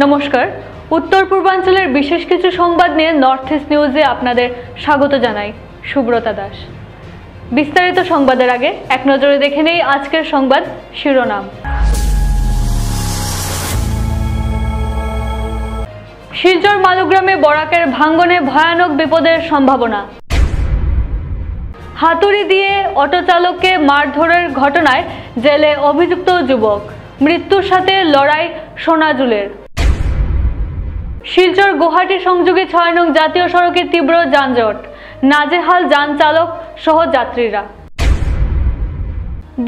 নমস্কার, উত্তর পূর্বাঞ্চলের বিশেষ কিছু সংবাদ নিয়ে নর্থ ইস্ট নিউজে আপনাদের স্বাগত জানাই। সুব্রতা দাস। বিস্তারিত সংবাদের আগে এক নজরে দেখে নেই আজকের সংবাদ শিরোনাম। শিলচর মালুগ্রামে বরাকের ভাঙ্গনে ভয়ানক বিপদের সম্ভাবনা। হাতুড়ি দিয়ে অটো চালককে মারধরের ঘটনায় জেলে অভিযুক্ত যুবক, মৃত্যুর সাথে লড়াই সোনাজুলের। শিলচর গুয়াহাটি সংযোগী ৬ নং জাতীয় সড়কে তীব্র যানজট, নাজেহাল যান চালক সহ যাত্রীরা।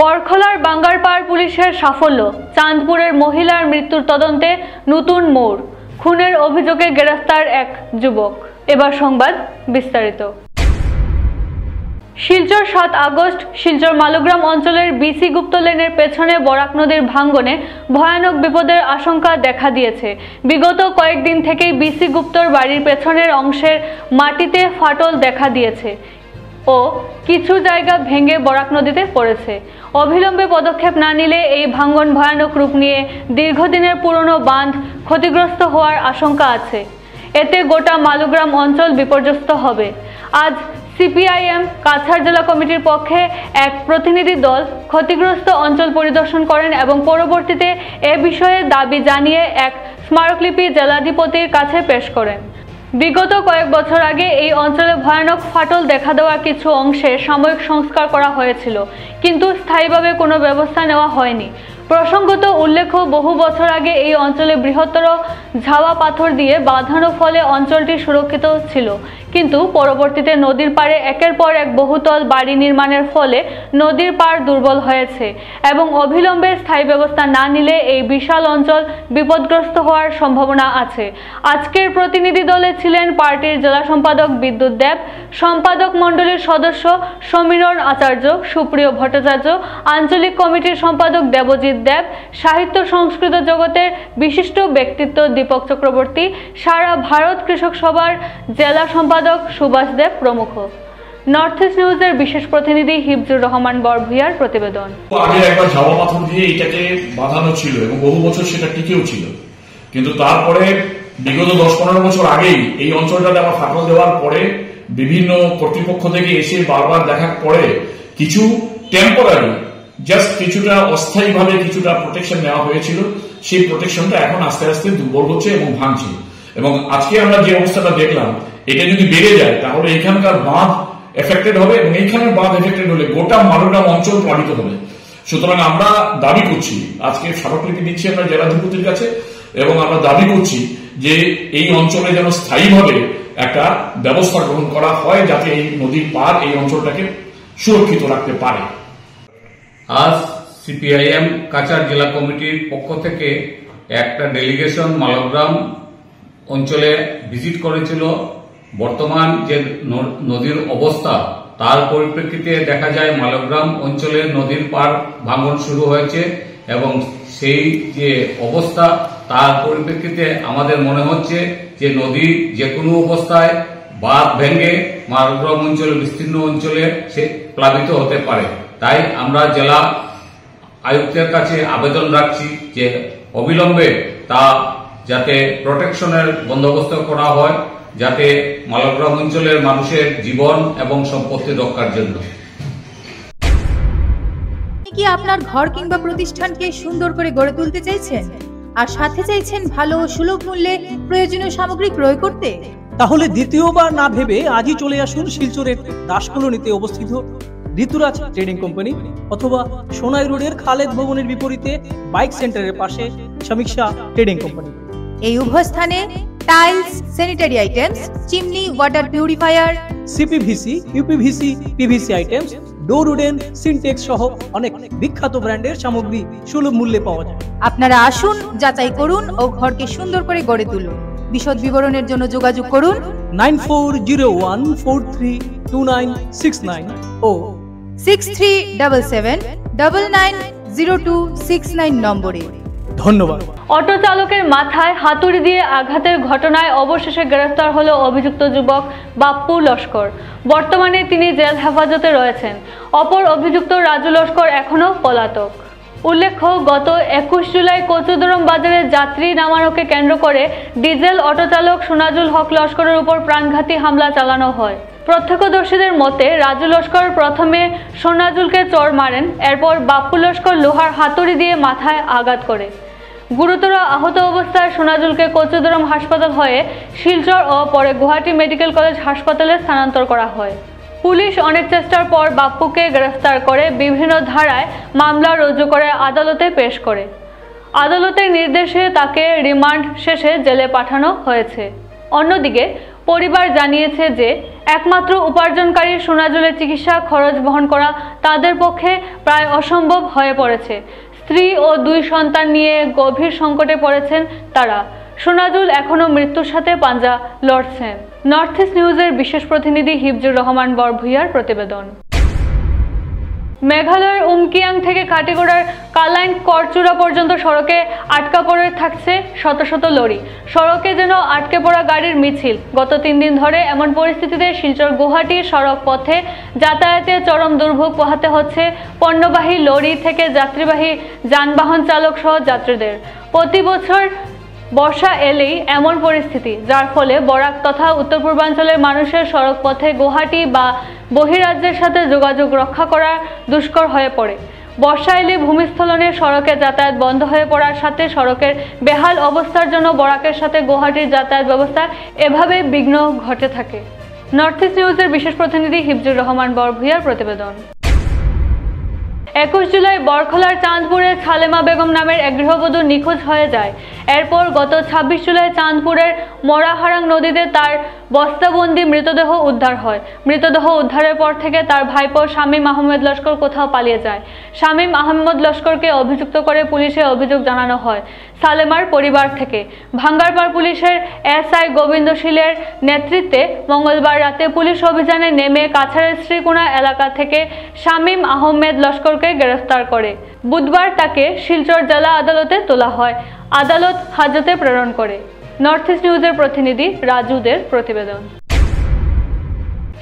বরখলার বাঙ্গারপাড় পুলিশের সাফল্য, চাঁদপুরের মহিলার মৃত্যুর তদন্তে নতুন মোড়, খুনের অভিযোগে গ্রেফতার এক যুবক। এবার সংবাদ বিস্তারিত। শিলচর ৭ আগস্ট শিলচর মালুগ্রাম অঞ্চলের বিসি গুপ্ত লেনের পেছনে বরাক নদীর ভাঙ্গনে ভয়ানক বিপদের আশঙ্কা দেখা দিয়েছে। বিগত কয়েকদিন থেকেই বিসি গুপ্তর বাড়ির পেছনের অংশের মাটিতে ফাটল দেখা দিয়েছে ও কিছু জায়গা ভেঙে বরাক নদীতে পড়েছে। অবিলম্বে পদক্ষেপ না নিলে এই ভাঙ্গন ভয়ানক রূপ নিয়ে দীর্ঘদিনের পুরনো বাঁধ ক্ষতিগ্রস্ত হওয়ার আশঙ্কা আছে। এতে গোটা মালুগ্রাম অঞ্চল বিপর্যস্ত হবে। আজ সিপিআইএম কাছাড় জেলা কমিটির পক্ষে এক প্রতিনিধি দল ক্ষতিগ্রস্ত অঞ্চল পরিদর্শন করেন এবং পরবর্তীতে এ বিষয়ে দাবি জানিয়ে এক স্মারকলিপি জেলাধিপতির কাছে পেশ করেন। বিগত কয়েক বছর আগে এই অঞ্চলে ভয়ানক ফাটল দেখা দেওয়া কিছু অংশে সাময়িক সংস্কার করা হয়েছিল, কিন্তু স্থায়ীভাবে কোনো ব্যবস্থা নেওয়া হয়নি। প্রসঙ্গত উল্লেখ্য, বহু বছর আগে এই অঞ্চলে বৃহত্তর ঝাওয়া পাথর দিয়ে বাঁধানো ফলে অঞ্চলটি সুরক্ষিত ছিল, কিন্তু পরবর্তীতে নদীর পাড়ে একের পর এক বহুতল বাড়ি নির্মাণের ফলে নদীর পাড় দুর্বল হয়েছে এবং অবিলম্বে স্থায়ী ব্যবস্থা না নিলে এই বিশাল অঞ্চল বিপদগ্রস্ত হওয়ার সম্ভাবনা আছে। আজকের প্রতিনিধি দলে ছিলেন পার্টির জেলা সম্পাদক বিদ্যুৎ দেব, সম্পাদক মণ্ডলীর সদস্য সমীরণ আচার্য, সুপ্রিয় ভট্টাচার্য, আঞ্চলিক কমিটির সম্পাদক দেবজিৎ দেব, সাহিত্য সংস্কৃত জগতের বিশিষ্ট ব্যক্তিত্ব দীপক চক্রবর্তী, সারা ভারত কৃষক সভার জেলা সম্পাদক সুভাষ দেব প্রমুখ। নর্থ ইস্ট নিউজের বিশেষ প্রতিনিধি হিফজুর রহমান বরভূয়ার প্রতিবেদন। আগে একবার ঝাওয়া পাথর দিয়ে এটাকে বাঁধানো ছিল এবং বহু বছর সেটা টিকেও ছিল, কিন্তু তারপরে বিগত ১০-১৫ বছর আগেই এই অঞ্চলটাতে আবার ফাটল দেওয়ার পরে বিভিন্ন কর্তৃপক্ষ থেকে এসে বারবার দেখার পরে কিছু টেম্পোরারি জাস্ট কিছুটা অস্থায়ীভাবে কিছুটা প্রোটেকশন নেওয়া হয়েছিল। সেই প্রোটেকশনটা এখন আস্তে আস্তে দুর্বল হচ্ছে এবং ভাঙছে। এবং আজকে আমরা যে অবস্থাটা দেখলাম, এটা যদি বেড়ে যায় তাহলে এখানকার বাঁধ এফেক্টেড হবে এবং এইখানের বাঁধ এফেক্টেড হলে গোটা মালুগ্রাম অঞ্চল প্লাবিত হবে। সুতরাং আমরা দাবি করছি, আজকে স্মারকলিপি দিচ্ছি আমরা জেলাধিপতির কাছে, এবং আমরা দাবি করছি যে এই অঞ্চলে যেন স্থায়ীভাবে একটা ব্যবস্থা গ্রহণ করা হয় যাতে এই নদীর পার এই অঞ্চলটাকে সুরক্ষিত রাখতে পারে। আজ সিপিআইএম কাছাড় জেলা কমিটির পক্ষ থেকে একটা ডেলিগেশন মালগ্রাম অঞ্চলে ভিজিট করেছিল। বর্তমান যে নদীর অবস্থা তার পরিপ্রেক্ষিতে দেখা যায় মালগ্রাম অঞ্চলে নদীর পাড় ভাঙন শুরু হয়েছে এবং সেই যে অবস্থা তার পরিপ্রেক্ষিতে আমাদের মনে হচ্ছে যে নদী যে কোনো অবস্থায় বাঁধ ভেঙে মালগ্রাম অঞ্চলে বিস্তীর্ণ অঞ্চলে সে প্লাবিত হতে পারে। তাই আমরা জেলা আয়ুক্তের কাছে আবেদন রাখছি যে অবিলম্বে তা যাতে প্রোটেকশনের বন্দোবস্ত করা হয়, যাতে মালগ্রাম অঞ্চলের মানুষের জীবন এবং সম্পত্তি রক্ষার জন্য। কি আপনার ঘর কিংবা প্রতিষ্ঠানকে সুন্দর করে গড়ে তুলতে চাইছেন আর সাথে চাইছেন ভালো ও সুলভ মূল্যে প্রয়োজনীয় সামগ্রী ক্রয় করতে? তাহলে দ্বিতীয়বার না ভেবে আজই চলে আসুন শিলচরের দাস কলোনিতে অবস্থিত ঋতুরাজ ট্রেডিং কোম্পানি অথবা সোনাই রোডের খালেদ ভবনের বিপরীতে বাইক সেন্টারের পাশে সমীক্ষা ট্রেডিং কোম্পানি। এই উভয় স্থানে tiles, sanitary items, chimney, water purifier, CPVC, uPVC, PVC items, ডোর উডেন, সিনটেক্স সহ অনেক বিখ্যাত ব্র্যান্ডের সামগ্রী সুলভ মূল্যে পাওয়া যায়। আপনারা আসুন, যাচাই করুন ও ঘরকে সুন্দর করে গড়ে তুলুন। বিশদ বিবরণের জন্য যোগাযোগ করুন 9401432969 ও 6377990269 নম্বরে। ধন্যবাদ। অটো চালকের মাথায় হাতুড়ি দিয়ে আঘাতের ঘটনায় অবশেষে গ্রেফতার হলো অভিযুক্ত যুবক বাপ্পু লস্কর। বর্তমানে তিনি জেল হেফাজতে রয়েছেন। অপর অভিযুক্ত রাজু লস্কর এখনো পলাতক। উল্লেখ্য, গত 21 জুলাই কচুদরম বাজারে যাত্রী নামানোকে কেন্দ্র করে ডিজেল অটোচালক সোনাজুল হক লস্করের উপর প্রাণঘাতী হামলা চালানো হয়। প্রত্যক্ষদর্শীদের মতে রাজু লস্কর প্রথমে সোনাজুলকে চড় মারেন, এরপর বাপ্পু লস্কর লোহার হাতুড়ি দিয়ে মাথায় আঘাত করে। গুরুতর আহত অবস্থায় সোনাজুলকে কচুদরম হাসপাতাল হয়ে শিলচর ও পরে গুয়াহাটি মেডিকেল কলেজ হাসপাতালে স্থানান্তর করা হয়। পুলিশ অনেক চেষ্টার পর বাপ্পুকে গ্রেফতার করে বিভিন্ন ধারায় মামলা রুজু করে আদালতে পেশ করে। আদালতের নির্দেশে তাকে রিমান্ড শেষে জেলে পাঠানো হয়েছে। অন্যদিকে পরিবার জানিয়েছে যে একমাত্র উপার্জনকারী সোনাজুলের চিকিৎসা খরচ বহন করা তাদের পক্ষে প্রায় অসম্ভব হয়ে পড়েছে। স্ত্রী ও 2 সন্তান নিয়ে গভীর সংকটে পড়েছেন তারা। সোনাজুল এখনো মৃত্যুর সাথে পাঞ্জা লড়ছেন। নর্থ ইস্ট নিউজের বিশেষ প্রতিনিধি হিফজুর রহমান বরভূঁইয়ার প্রতিবেদন। মেঘালয়ের উমকিয়াং থেকে কাটিগড়ার কালাইন করচুরা পর্যন্ত সড়কে আটকা পড়ে থাকছে শত শত লরি। সড়কে যেন আটকে পড়া গাড়ির মিছিল। গত 3 দিন ধরে এমন পরিস্থিতিতে শিলচর গুয়াহাটি সড়ক পথে যাতায়াতে চরম দুর্ভোগ পোহাতে হচ্ছে পণ্যবাহী লরি থেকে যাত্রীবাহী যানবাহন চালক সহ যাত্রীদের। প্রতি বছর বর্ষা এলেই এমন পরিস্থিতি, যার ফলে বরাক তথা উত্তর পূর্বাঞ্চলের মানুষের সড়ক পথে গুয়াহাটি বা বহিরাজ্যের সাথে যোগাযোগ রক্ষা করা দুষ্কর হয়ে পড়ে। বর্ষা এলে ভূমিস্খলনে সড়কে যাতায়াত বন্ধ হয়ে পড়ার সাথে সড়কের বেহাল অবস্থার জন্য বরাকের সাথে গুয়াহাটির যাতায়াত ব্যবস্থা এভাবে বিঘ্ন ঘটে থাকে। নর্থ ইস্ট নিউজের বিশেষ প্রতিনিধি হিফজুর রহমান বরভূঁইয়ার প্রতিবেদন। 21 জুলাই বরখলার চাঁদপুরে ছালেমা বেগম নামের এক গৃহবধূ নিখোঁজ হয়ে যায়। এরপর গত 26 জুলাই চাঁদপুরের মরাহারাং নদীতে তার বস্তাবন্দি মৃতদেহ উদ্ধার হয়। মৃতদেহ উদ্ধারের পর থেকে তার ভাইপো শামীম আহমেদ লস্কর কোথাও পালিয়ে যায়। শামীম আহমেদ লস্করকে অভিযুক্ত করে পুলিশে অভিযোগ জানানো হয় সালেমার পরিবার থেকে। ভাঙ্গারপাড় পুলিশের এসআই গোবিন্দ শীলের নেতৃত্বে মঙ্গলবার রাতে পুলিশ অভিযানে নেমে কাছাড়ের শ্রীকোনা এলাকা থেকে শামীম আহমেদ লস্করকে গ্রেফতার করে। বুধবার তাকে শিলচর জেলা আদালতে তোলা হয়। আদালত হাজতে প্রেরণ করে। নর্থ ইস্ট নিউজের প্রতিনিধি রাজুদের প্রতিবেদন।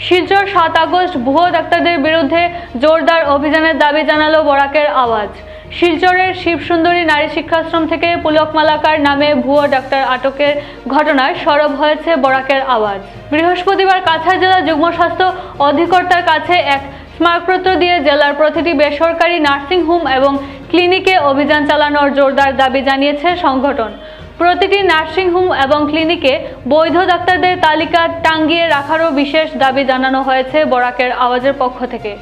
শিলচর 7 আগস্ট ভুয়ো ডাক্তারদের বিরুদ্ধে জোরদার অভিযানের দাবি জানালো বরাকের আওয়াজ। শিলচরের শিবসুন্দরী নারী শিক্ষাশ্রম থেকে পুলক মালাকার নামে ভুয়ো ডাক্তার আটকের ঘটনায় সরব হয়েছে বরাকের আওয়াজ। বৃহস্পতিবার কাছাড় জেলা যুগ্ম স্বাস্থ্য অধিকর্তার কাছে এক স্মারকপত্র দিয়ে জেলার প্রতিটি বেসরকারি নার্সিং হোম এবং ক্লিনিকে অভিযান চালানোর জোরদার দাবি জানিয়েছে সংগঠন। প্রতিটি নার্সিং হোম এবং ক্লিনিকে বৈধ ডাক্তারদের তালিকা টাঙ্গিয়ে রাখারও বিশেষ দাবি জানানো হয়েছে বরাকের আওয়াজের পক্ষ থেকে।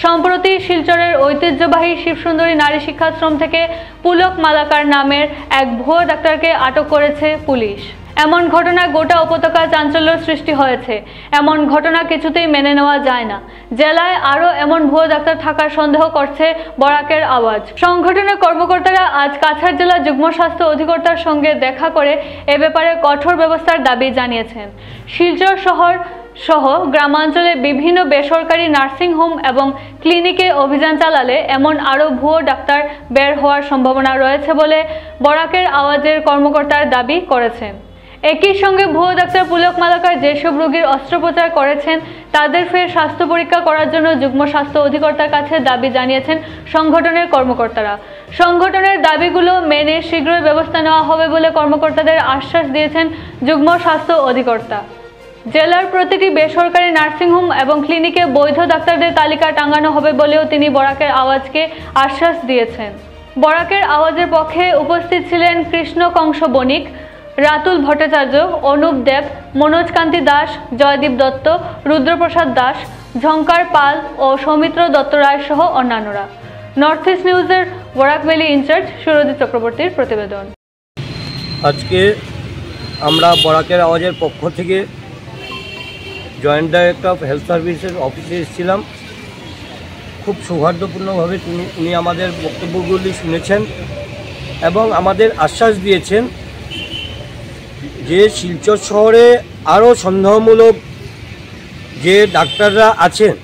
সম্প্রতি শিলচরের ঐতিহ্যবাহী শিবসুন্দরী নারী শিক্ষাশ্রম থেকে পুলক মালাকার নামের এক ভুয়ো ডাক্তারকে আটক করেছে পুলিশ। এমন ঘটনায় গোটা উপত্যকায় চাঞ্চল্যের সৃষ্টি হয়েছে। এমন ঘটনা কিছুতেই মেনে নেওয়া যায় না। জেলায় আরও এমন ভুয়ো ডাক্তার থাকার সন্দেহ করছে বরাকের আওয়াজ। সংগঠনের কর্মকর্তারা আজ কাছাড় জেলা যুগ্ম স্বাস্থ্য অধিকর্তার সঙ্গে দেখা করে এ ব্যাপারে কঠোর ব্যবস্থার দাবি জানিয়েছেন। শিলচর শহর সহ গ্রামাঞ্চলে বিভিন্ন বেসরকারি নার্সিং হোম এবং ক্লিনিকে অভিযান চালালে এমন আরও ভুয়ো ডাক্তার বের হওয়ার সম্ভাবনা রয়েছে বলে বরাকের আওয়াজের কর্মকর্তার দাবি করেছেন। একই সঙ্গে ভুয়ো ডাক্তার পুলক মালাকার যেসব রোগীর অস্ত্রোপচার করেছেন তাদের ফের স্বাস্থ্য পরীক্ষা করার জন্য যুগ্ম স্বাস্থ্য অধিকর্তার কাছে দাবি জানিয়েছেন সংগঠনের কর্মকর্তারা। সংগঠনের দাবিগুলো মেনে শীঘ্রই ব্যবস্থা নেওয়া হবে বলে কর্মকর্তাদের আশ্বাস দিয়েছেন যুগ্ম স্বাস্থ্য অধিকর্তা। জেলার প্রতিটি বেসরকারি নার্সিংহোম এবং ক্লিনিকে বৈধ ডাক্তারদের তালিকা টাঙানো হবে বলেও তিনি বরাকের আওয়াজকে আশ্বাস দিয়েছেন। বরাকের আওয়াজের পক্ষে উপস্থিত ছিলেন কৃষ্ণ কংস বণিক, রাতুল ভট্টাচার্য, অনুপ দেব, মনোজ কান্তি দাস, জয়দীপ দত্ত, রুদ্রপ্রসাদ দাস, ঝঙ্কার পাল ও সৌমিত্র দত্ত রায় সহ অন্যান্যরা। নর্থ ইস্ট নিউজের বরাক ভ্যালি ইনচার্জ সুরজিৎ চক্রবর্তীর প্রতিবেদন। আজকে আমরা বরাকের আওয়াজের পক্ষ থেকে জয়েন্ট ডাইরেক্টর অফ হেলথ সার্ভিসের অফিসে এসেছিলাম। খুব সৌহার্দ্যপূর্ণভাবে উনি আমাদের বক্তব্যগুলি শুনেছেন এবং আমাদের আশ্বাস দিয়েছেন যে শিলচর শহরে আরও সন্দেহমূলক যে ডাক্তাররা আছেন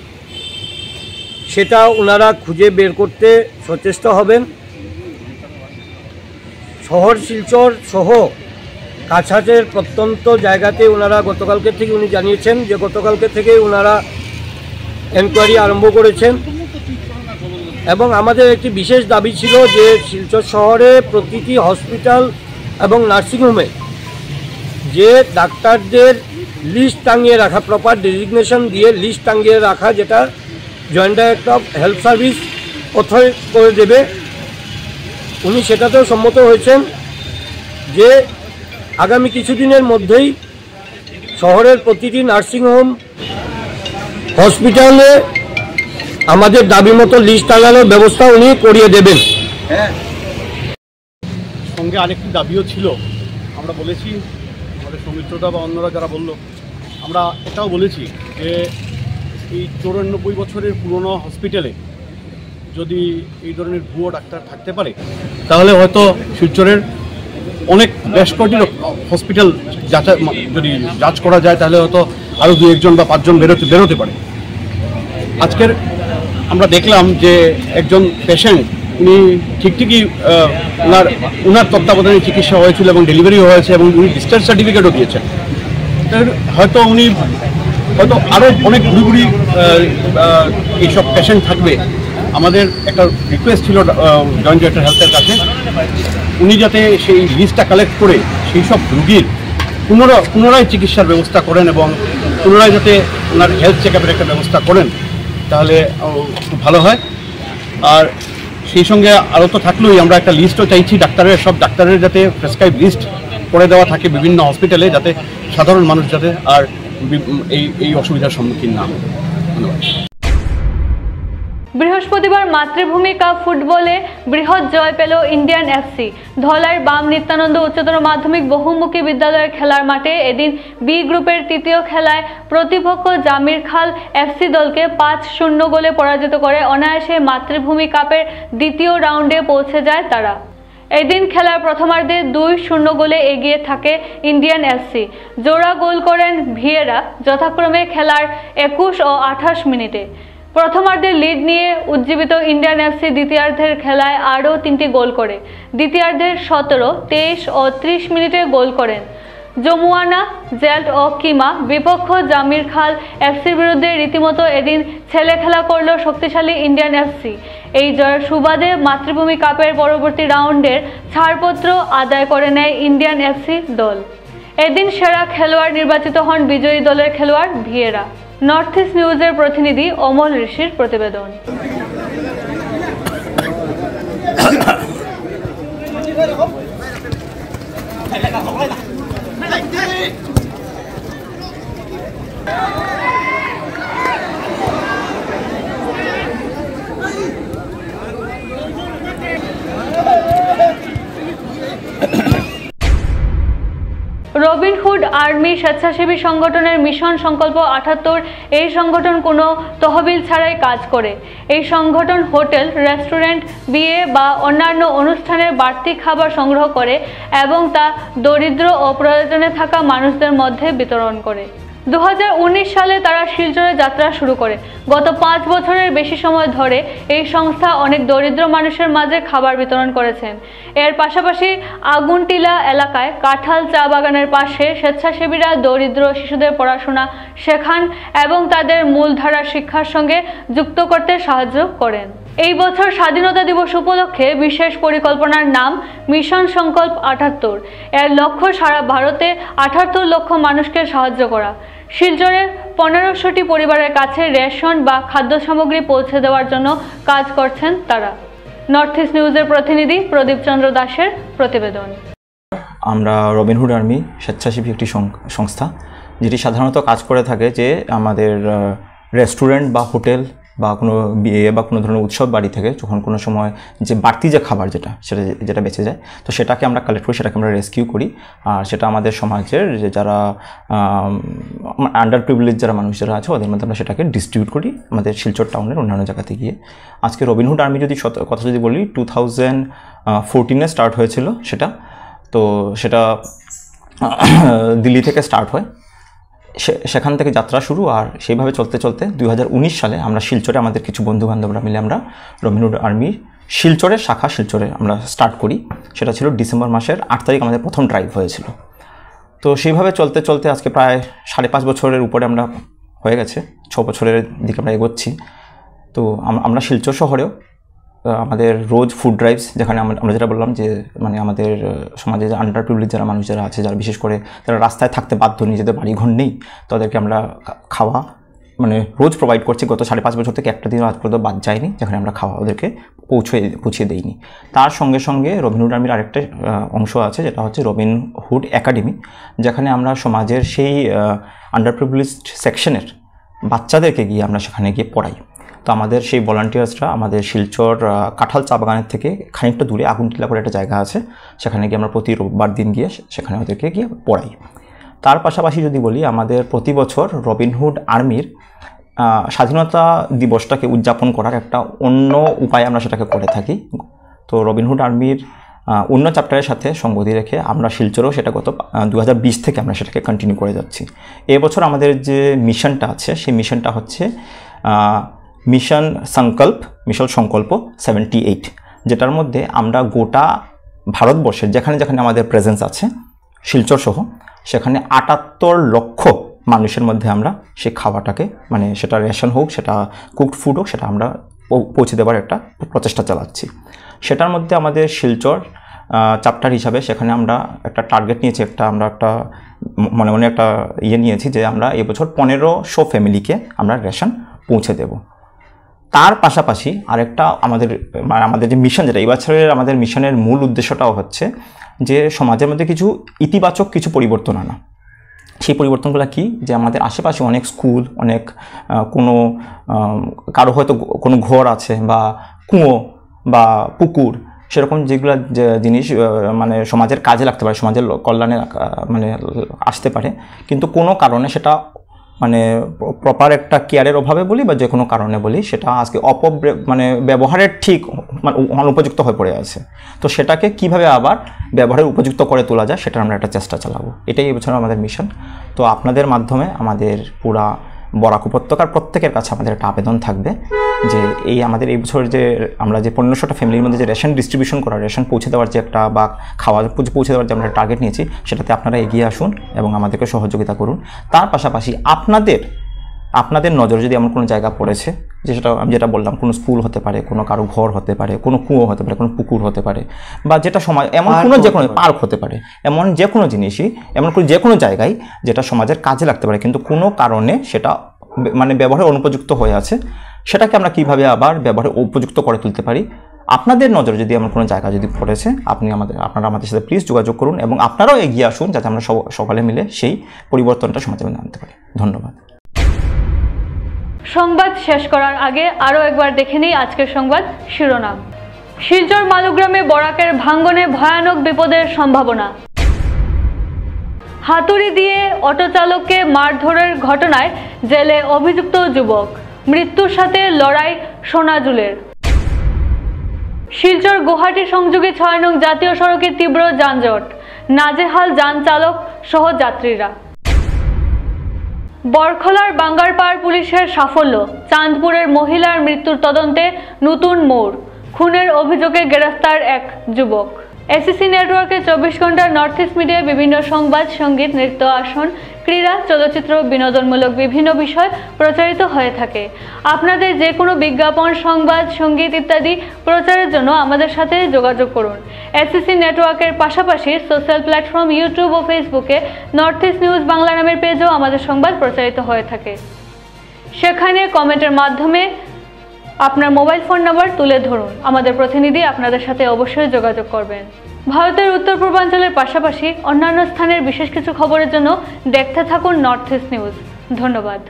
সেটা ওনারা খুঁজে বের করতে সচেষ্ট হবেন। শহর শিলচর সহ কাছাড়ের প্রত্যন্ত জায়গাতে ওনারা গতকালকে থেকে উনি জানিয়েছেন যে গতকালকে থেকে ওনারা এনকোয়ারি আরম্ভ করেছেন এবং আমাদের একটি বিশেষ দাবি ছিল যে শিলচর শহরে প্রতিটি হসপিটাল এবং নার্সিংহোমে যে ডাক্তারদের লিস্ট টাঙিয়ে রাখা, প্রপার ডেজিগনেশন দিয়ে লিস্ট টাঙিয়ে রাখা, যেটা joint director of health service authorize করে দেবে, উনি সেটাতেও সম্মত হয়েছেন যে আগামী কিছুদিনের মধ্যেই শহরের প্রতিটি নার্সিংহোম, হসপিটালে আমাদের দাবি মতো লিস্ট টাঙানোর ব্যবস্থা উনি করিয়ে দেবেন। সঙ্গে আরেকটি দাবিও ছিল, আমরা বলেছি, আমাদের সৌমিত্রদা বা অন্যরা যারা বলল, আমরা এটাও বলেছি যে এই 94 বছরের পুরনো হসপিটালে যদি এই ধরনের ভুয়ো ডাক্তার থাকতে পারে তাহলে হয়তো শিলচরের অনেক বেশ কটি হসপিটাল যদি যাচ করা যায় তাহলে হয়তো আরও 2-1 বা 5 জন বেরোতে পারে। আজকের আমরা দেখলাম যে একজন পেশেন্ট, উনি ঠিকই ওনার তত্ত্বাবধানে চিকিৎসা হয়েছিল এবং ডেলিভারিও হয়েছে এবং উনি ডিসচার্জ সার্টিফিকেটও দিয়েছেন। হয়তো উনি আরও অনেক ঘুরি এইসব পেশেন্ট থাকবে। আমাদের একটা রিকোয়েস্ট ছিল জয়েন্ট ডাইরেক্টর হেলথের কাছে, উনি যাতে সেই লিস্টটা কালেক্ট করে সেই সব রুগীর পুনরায় চিকিৎসার ব্যবস্থা করেন এবং পুনরায় যাতে ওনার হেলথ চেক আপের একটা ব্যবস্থা করেন, তাহলে খুব ভালো হয়। আর সেই সঙ্গে আরও তো থাকলেই আমরা একটা লিস্টও চাইছি সব ডাক্তারের যাতে প্রেসক্রাইব লিস্ট করে দেওয়া থাকে বিভিন্ন হসপিটালে, যাতে সাধারণ মানুষ যাতে আর এই অসুবিধার সম্মুখীন না হয়। ধন্যবাদ। বৃহস্পতিবার মাতৃভূমি কাপ ফুটবলে বৃহৎ জয় পেল ইন্ডিয়ান এফসি। ধলাইয়ের বাম নিত্যানন্দ উচ্চতর মাধ্যমিক বহুমুখী বিদ্যালয়ের খেলার মাঠে এদিন বি গ্রুপের তৃতীয় খেলায় প্রতিপক্ষ জামির খাল এফসি দলকে 5-0 গোলে পরাজিত করে অনায়াসে মাতৃভূমি কাপের দ্বিতীয় রাউন্ডে পৌঁছে যায় তারা। এদিন খেলার প্রথমার্ধে 2-0 গোলে এগিয়ে থাকে ইন্ডিয়ান এফসি। জোড়া গোল করেন ভিয়েরা যথাক্রমে খেলার 21 ও 28 মিনিটে। প্রথমার্ধে লিড নিয়ে উজ্জীবিত ইন্ডিয়ান এফসি দ্বিতীয়ার্ধের খেলায় আরও 3টি গোল করে। দ্বিতীয়ার্ধের 17, 23 ও 30 মিনিটে গোল করেন জমুয়ানা, জেল্ট ও কিমা। বিপক্ষ জামির খাল এফসির বিরুদ্ধে রীতিমতো এদিন ছেলে খেলা করল শক্তিশালী ইন্ডিয়ান এফসি। এই জয়ের সুবাদে মাতৃভূমি কাপের পরবর্তী রাউন্ডের ছাড়পত্র আদায় করে নেয় ইন্ডিয়ান এফসি দল। এদিন সেরা খেলোয়াড় নির্বাচিত হন বিজয়ী দলের খেলোয়াড় ভিয়েরা। নর্থ ইস্ট নিউজের প্রতিনিধি অমল ঋষির প্রতিবেদন। রবিনহুড আর্মি স্বেচ্ছাসেবী সংগঠনের মিশন সংকল্প 78, এই সংগঠন কোনো তহবিল ছাড়াই কাজ করে। এই সংগঠন হোটেল, রেস্টুরেন্ট, বিয়ে বা অন্যান্য অনুষ্ঠানের বাড়তি খাবার সংগ্রহ করে এবং তা দরিদ্র ও প্রয়োজনে থাকা মানুষদের মধ্যে বিতরণ করে। 2019 সালে তারা শিলচরে যাত্রা শুরু করে। গত 5 বছরের বেশি সময় ধরে এই সংস্থা অনেক দরিদ্র মানুষের মাঝে খাবার বিতরণ করেছেন। এর পাশাপাশি আগুনটিলা এলাকায় কাঁঠাল চা বাগানের পাশে স্বেচ্ছাসেবীরা দরিদ্র শিশুদের পড়াশোনা শেখান এবং তাদের মূলধারা শিক্ষার সঙ্গে যুক্ত করতে সাহায্য করেন। এই বছর স্বাধীনতা দিবস উপলক্ষে বিশেষ পরিকল্পনার নাম মিশন সংকল্প 78। এর লক্ষ্য সারা ভারতে 78 লক্ষ মানুষকে সাহায্য করা। শিলচরে 1500টি পরিবারের কাছে রেশন বা খাদ্য সামগ্রী পৌঁছে দেওয়ার জন্য কাজ করছেন তারা। নর্থ ইস্ট নিউজের প্রতিনিধি প্রদীপ চন্দ্র দাসের প্রতিবেদন। আমরা রবিনহুড আর্মি স্বেচ্ছাসেবী একটি সংস্থা, যেটি সাধারণত কাজ করে থাকে যে আমাদের রেস্টুরেন্ট বা হোটেল বা কোনো বিয়ে বা কোনো ধরনের উৎসব বাড়ি থেকে যখন কোনো সময় যে বাড়তি যে খাবার যেটা বেঁচে যায়, তো সেটাকে আমরা কালেক্ট করি, সেটাকে আমরা রেস্কিউ করি। আর সেটা আমাদের সমাজের যে যারা আন্ডার প্রিভিলেজ যারা মানুষ যারা আছে ওদের মধ্যে আমরা সেটাকে ডিস্ট্রিবিউট করি আমাদের শিলচর টাউনের অন্যান্য জায়গাতে গিয়ে। আজকে রবিনহুড আর্মি যদি কথা যদি বলি 2014-এ স্টার্ট হয়েছিল সেটা, তো সেটা দিল্লি থেকে স্টার্ট হয়, সেখান থেকে যাত্রা শুরু। আর সেইভাবে চলতে চলতে 2019 সালে আমরা শিলচরে আমাদের কিছু বন্ধুবান্ধবরা মিলে আমরা রবিনহুড আর্মি শিলচরের শাখা শিলচরে আমরা স্টার্ট করি। সেটা ছিল ডিসেম্বর মাসের 8 তারিখ আমাদের প্রথম ড্রাইভ হয়েছিল। তো সেইভাবে চলতে চলতে আজকে প্রায় 5.5 বছরের উপরে আমরা হয়ে গেছে, 6 বছরের দিকে আমরা এগোচ্ছি। তো আমরা শিলচর শহরেও আমাদের রোজ ফুড ড্রাইভস, যেখানে আমরা যেটা বললাম যে মানে আমাদের সমাজে যে আন্ডার প্রিভিলেজ যারা মানুষ যারা আছে, যারা বিশেষ করে যারা রাস্তায় থাকতে বাধ্য, নিজেদের বাড়িঘর নেই, তাদেরকে আমরা খাওয়া মানে রোজ প্রোভাইড করছি। গত 5.5 বছর থেকে একটা দিনও আজ পর্যন্ত বাদ যায়নি যেখানে আমরা খাওয়া ওদেরকে পৌঁছিয়ে দিইনি। তার সঙ্গে সঙ্গে রবিনহুড আর্মির আরেকটা অংশ আছে, যেটা হচ্ছে রবিনহুড একাডেমি, যেখানে আমরা সমাজের সেই আন্ডার প্রিভিলেজড সেকশনের বাচ্চাদেরকে গিয়ে আমরা সেখানে গিয়ে পড়াই। তো আমাদের সেই ভলান্টিয়ার্সরা আমাদের শিলচর কাঁঠাল চা বাগানের থেকে খানিকটা দূরে আগুনটিলা করে একটা জায়গা আছে, সেখানে গিয়ে আমরা প্রতি রোববার দিন গিয়ে সেখানে ওদেরকে গিয়ে পড়াই। তার পাশাপাশি যদি বলি, আমাদের প্রতি বছর রবিনহুড আর্মির স্বাধীনতা দিবসটাকে উদযাপন করার একটা অন্য উপায় আমরা সেটাকে করে থাকি। তো রবিনহুড আর্মির অন্য চ্যাপ্টারের সাথে সঙ্গতি রেখে আমরা শিলচরেও সেটা গত 2020 থেকে আমরা সেটাকে কন্টিনিউ করে যাচ্ছি। এবছর আমাদের যে মিশনটা আছে সেই মিশনটা হচ্ছে মিশন সংকল্প 78, যেটার মধ্যে আমরা গোটা ভারতবর্ষের যেখানে যেখানে আমাদের প্রেজেন্স আছে শিলচর সহ, সেখানে 78 লক্ষ মানুষের মধ্যে আমরা সেই খাওয়াটাকে মানে সেটা রেশন হোক, সেটা কুকড ফুড হোক, সেটা আমরা পৌঁছে দেওয়ার একটা প্রচেষ্টা চালাচ্ছি। সেটার মধ্যে আমাদের শিলচর চ্যাপ্টার হিসাবে সেখানে আমরা একটা টার্গেট নিয়েছি, আমরা একটা মনে মনে একটা নিয়েছি যে আমরা এবছর 1500 ফ্যামিলিকে আমরা রেশন পৌঁছে দেব। তার পাশাপাশি আরেকটা আমাদের যে মিশন, যেটা এই বছরের আমাদের মিশনের মূল উদ্দেশ্যটাও হচ্ছে যে সমাজের মধ্যে কিছু ইতিবাচক কিছু পরিবর্তন আনা। সেই পরিবর্তনগুলো কি, যে আমাদের আশেপাশে অনেক স্কুল, অনেক কারো হয়তো কোনো ঘর আছে বা কুয়ো বা পুকুর, সেরকম যেগুলো জিনিস মানে সমাজের কাজে লাগতে পারে, সমাজের কল্যাণে মানে আসতে পারে, কিন্তু কোনো কারণে সেটা মানে প্রপার একটা কেয়ারের অভাবে বলি বা যে কোনো কারণে বলি, সেটা আজকে মানে ব্যবহারের ঠিক মানে অনুপযুক্ত হয়ে পড়ে আছে। তো সেটাকে কিভাবে আবার ব্যবহারের উপযুক্ত করে তোলা যায়, সেটা আমরা একটা চেষ্টা চালাবো। এটাই এবছর আমাদের মিশন। তো আপনাদের মাধ্যমে আমাদের পুরা বরাক উপত্যকার প্রত্যেকের কাছে আমাদের একটা আবেদন থাকবে যে আমাদের এই বছর যে আমরা যে 1500টা ফ্যামিলির মধ্যে যে রেশন ডিস্ট্রিবিউশন করা, রেশন পৌঁছে দেওয়ার যে একটা বা খাওয়া পৌঁছে দেওয়ার যে আমরা টার্গেট নিয়েছি, সেটাতে আপনারা এগিয়ে আসুন এবং আমাদেরকে সহযোগিতা করুন। তার পাশাপাশি আপনাদের নজরে যদি এমন কোনো জায়গা পড়েছে, যেটা আমি যেটা বললাম, কোনো স্কুল হতে পারে, কোনো কারো ঘর হতে পারে, কোনো কুয়ো হতে পারে, কোনো পুকুর হতে পারে, বা যেটা সমাজ এমন কোনো যে কোনো পার্ক হতে পারে, এমন যে কোনো জিনিসই, এমন করে যে কোনো জায়গায় যেটা সমাজের কাজে লাগতে পারে কিন্তু কোনো কারণে সেটা মানে ব্যবহারের অনুপযুক্ত হয়ে আছে, সেটাকে আমরা কিভাবে আবার ব্যবহারের উপযুক্ত করে তুলতে পারি। আপনাদের নজরে যদি এমন কোনো জায়গা যদি পড়েছে, আপনারা আমাদের সাথে প্লিজ যোগাযোগ করুন এবং আপনারাও এগিয়ে আসুন, যাতে আমরা সকলে মিলে সেই পরিবর্তনটা সমাজে আনতে পারি। ধন্যবাদ। সংবাদ শেষ করার আগে আরও একবার দেখে নিই আজকের সংবাদ শিরোনাম। শিলচর মালুগ্রামে বরাকের ভাঙ্গনে ভয়ানক বিপদের সম্ভাবনা। হাতুড়ি দিয়ে অটো চালককে মারধরের ঘটনায় জেলে অভিযুক্ত যুবক, মৃত্যুর সাথে লড়াই সোনাজুলের। শিলচর গুয়াহাটি সংযোগী 6 নং জাতীয় সড়কে তীব্র যানজট, নাজেহাল যান চালক সহ যাত্রীরা। বরখলার বাঙ্গারপাড় পুলিশের সাফল্য, চাঁদপুরের মহিলার মৃত্যুর তদন্তে নতুন মোড়, খুনের অভিযোগে গ্রেফতার এক যুবক। এসিসি নেটওয়ার্কে 24 ঘন্টার নর্থ ইস্ট মিডিয়ায় বিভিন্ন সংবাদ, সঙ্গীত, নৃত্য, আসন, ক্রীড়া, চলচ্চিত্র, বিনোদনমূলক বিভিন্ন বিষয় প্রচারিত হয়ে থাকে। আপনাদের যে কোনো বিজ্ঞাপন, সংবাদ, সঙ্গীত ইত্যাদি প্রচারের জন্য আমাদের সাথে যোগাযোগ করুন। এসিসি নেটওয়ার্কের পাশাপাশি সোশ্যাল প্ল্যাটফর্ম ইউটিউব ও ফেসবুকে নর্থ ইস্ট নিউজ বাংলা নামের পেজেও আমাদের সংবাদ প্রচারিত হয়ে থাকে। সেখানে কমেন্টের মাধ্যমে আপনার মোবাইল ফোন নাম্বার তুলে ধরুন, আমাদের প্রতিনিধি আপনাদের সাথে অবশ্যই যোগাযোগ করবেন। ভারতের উত্তর পূর্বাঞ্চলের পাশাপাশি অন্যান্য স্থানের বিশেষ কিছু খবরের জন্য দেখতে থাকুন নর্থ ইস্ট নিউজ। ধন্যবাদ।